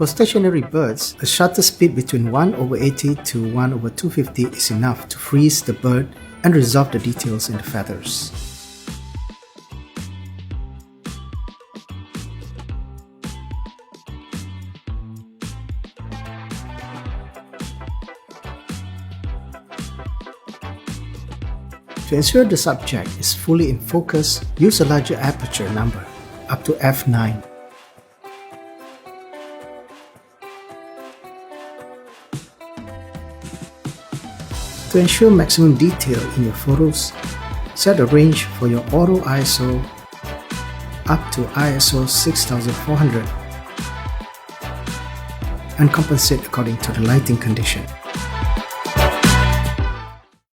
For stationary birds, a shutter speed between 1/80 to 1/250 is enough to freeze the bird and resolve the details in the feathers. To ensure the subject is fully in focus, use a larger aperture number, up to f9. To ensure maximum detail in your photos, set a range for your auto ISO up to ISO 6400 and compensate according to the lighting condition.